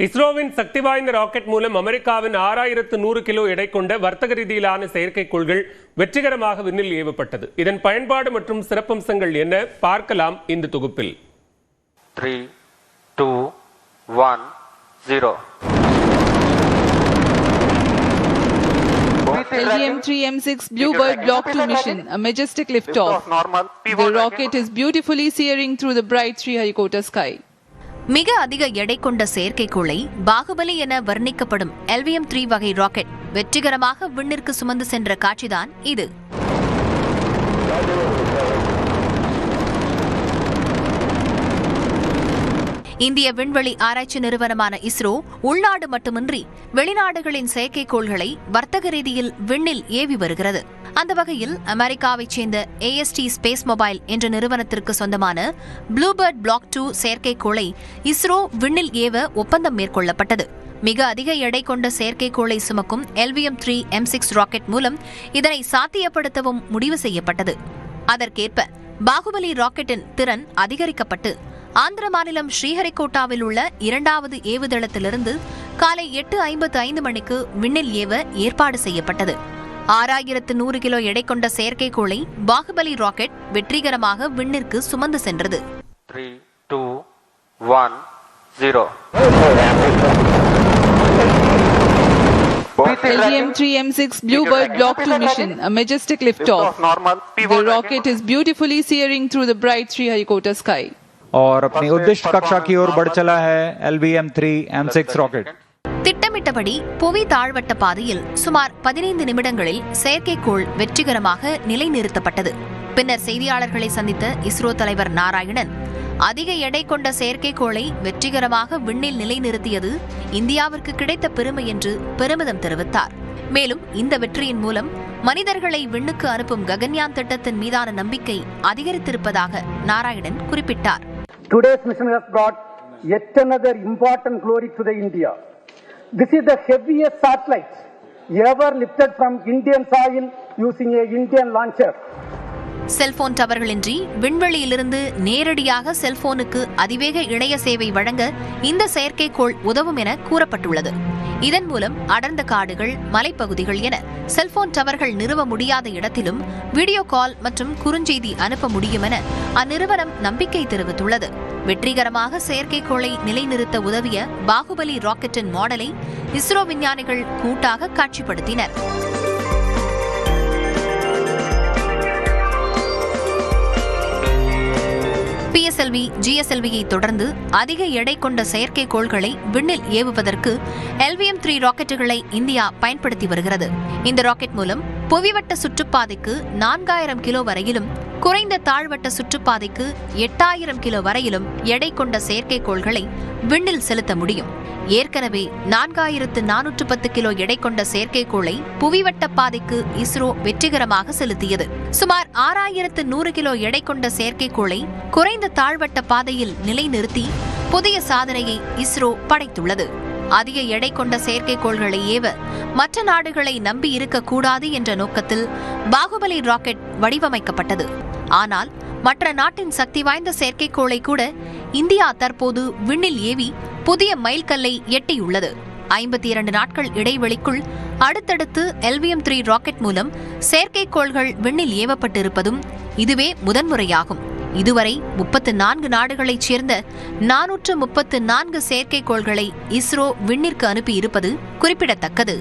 இஸ்ரோவின் சக்தி வாய்ந்த ராக்கெட் மூலம் அமெரிக்காவின் 6100 கிலோ எடை கொண்ட வர்த்தக ரீதியிலான செயற்கைக்கோள்கள் வெற்றிகரமாக விண்ணில் ஏவப்பட்டது. இதன் பயன்பாடு மற்றும் சிறப்பம்சங்கள் என்ன பார்க்கலாம் இந்த தொகுப்பில். 3, 2, 1, 0. LVM-3 Bluebird Block 2 mission, a majestic liftoff. The rocket is beautifully searing through the bright Sriharikota sky. மிக அதிக எடை கொண்ட செயற்கைக்கோளை பாகுபலி என வர்ணிக்கப்படும் LVM-3 வகை ராக்கெட் வெற்றிகரமாக விண்ணிற்கு சுமந்து சென்ற காட்சிதான் இது. இந்திய விண்வெளி ஆராய்ச்சி நிறுவனமான இஸ்ரோ உள்நாடு மட்டுமின்றி வெளிநாடுகளின் செயற்கைக்கோள்களை வர்த்தக ரீதியில் விண்ணில் ஏவி வருகிறது. அந்த வகையில் அமெரிக்காவைச் சேர்ந்த AST ஸ்பேஸ் மொபைல் என்ற நிறுவனத்திற்கு சொந்தமான ப்ளூபர்ட் பிளாக் 2 செயற்கைக்கோளை இஸ்ரோ விண்ணில் ஏவ ஒப்பந்தம் மேற்கொள்ளப்பட்டது. மிக அதிக எடை கொண்ட செயற்கைக்கோளை சுமக்கும் LVM-3 M6 ராக்கெட் மூலம் இதனை சாத்தியப்படுத்தவும் முடிவு செய்யப்பட்டது. அதற்கேற்ப பாகுபலி ராக்கெட்டின் திறன் அதிகரிக்கப்பட்டு ஆந்திர மாநிலம் ஸ்ரீஹரிகோட்டாவில் உள்ள 2வது ஏவுதளத்திலிருந்து காலை 8:55 மணிக்கு விண்ணில் ஏவ ஏற்பாடு செய்யப்பட்டது. 6100 கிலோ எடை கொண்ட செயற்கைக்கோளை பாகுபலி ராக்கெட் வெற்றிகரமாக விண்ணிற்கு சுமந்து சென்றது. 3, 2, 1, 0. LVM-3 M6 Bluebird Block 2 mission, a majestic liftoff. The rocket is beautifully searing through the bright Sriharikota sky. और अपनी उद्दिष्ट कक्षा की ओर बढ़ चला है LVM-3 M6 रॉकेट. திட்டமிட்டபடி புவி தாழ்வட்ட பாதையில் சுமார் 15 நிமிடங்களில் செயற்கைக்கோள் வெற்றிகரமாக நிலைநிறுத்தப்பட்டது. பின்னர் செய்தியாளர்களை சந்தித்த இஸ்ரோ தலைவர் நாராயணன், அதிக எடை கொண்ட செயற்கைக்கோளை வெற்றிகரமாக விண்ணில் நிலைநிறுத்தியது இந்தியாவிற்கு கிடைத்த பெருமை என்று பெருமிதம் தெரிவித்தார். மேலும் இந்த வெற்றியின் மூலம் மனிதர்களை விண்ணுக்கு அனுப்பும் ககன்யான் திட்டத்தின் மீதான நம்பிக்கை அதிகரித்திருப்பதாக நாராயணன் குறிப்பிட்டார். Today's mission has brought yet another important glory to the India. This is the heaviest satellite ever lifted from Indian soil using a Indian launcher. Cellphone டவர்களின்றி விண்வெளியிலிருந்து நேரடியாக செல்போனுக்கு அதிவேக இணைய சேவை வழங்க இந்த செயற்கைக்கோள் உதவும் என கூறப்பட்டுள்ளது. இதன் மூலம் அடர்ந்த காடுகள், மலைப்பகுதிகள் என செல்போன் டவர்கள் நிறுவ முடியாத இடத்திலும் வீடியோ கால் மற்றும் குறுஞ்செய்தி அனுப்ப முடியும் என அந்நிறுவனம் நம்பிக்கை தெரிவித்துள்ளது. வெற்றிகரமாக செயற்கைக்கோளை நிலைநிறுத்த உதவிய பாகுபலி ராக்கெட்டின் மாடலை இஸ்ரோ விஞ்ஞானிகள் கூட்டாக காட்சிப்படுத்தினர். PSLV, GSLV-யை தொடர்ந்து அதிக எடை கொண்ட செயற்கைக்கோள்களை விண்ணில் ஏவுவதற்கு LVM-3 ராக்கெட்டுகளை இந்தியா பயன்படுத்தி வருகிறது. இந்த ராக்கெட் மூலம் புவிவட்ட சுற்றுப்பாதைக்கு 4000 கிலோ வரையிலும், குறைந்த தாழ்வட்ட சுற்றுப்பாதைக்கு 8000 கிலோ வரையிலும் எடை கொண்ட செயற்கைக்கோள்களை விண்ணில் செலுத்த முடியும். ஏற்கனவே 4410 கிலோ எடை கொண்ட செயற்கைக்கோளை புவிவட்ட பாதைக்கு இஸ்ரோ வெற்றிகரமாக செலுத்தியது. சுமார் 6100 கிலோ எடை கொண்ட செயற்கைக்கோளை குறைந்த தாழ்வட்ட பாதையில் நிலைநிறுத்தி புதிய சாதனையை இஸ்ரோ படைத்துள்ளது. அதிக எடை கொண்ட செயற்கைக்கோள்களை ஏவ மற்ற நாடுகளை நம்பி இருக்கக்கூடாது என்ற நோக்கத்தில் பாகுபலி ராக்கெட் வடிவமைக்கப்பட்டது. ஆனால் மற்ற நாட்டின் சக்தி வாய்ந்த செயற்கைக்கோளை கூட இந்தியா தற்போது விண்ணில் ஏவி புதிய மைல்கல்லை எட்டியுள்ளது. 52 நாட்கள் இடைவெளிக்குள் அடுத்தடுத்து LVM-3 ராக்கெட் மூலம் செயற்கைக்கோள்கள் விண்ணில் ஏவப்பட்டிருப்பதும் இதுவே முதன்முறையாகும். இதுவரை 34 நாடுகளைச் சேர்ந்த 434 செயற்கைக்கோள்களை இஸ்ரோ விண்ணிற்கு அனுப்பியிருப்பது குறிப்பிடத்தக்கது.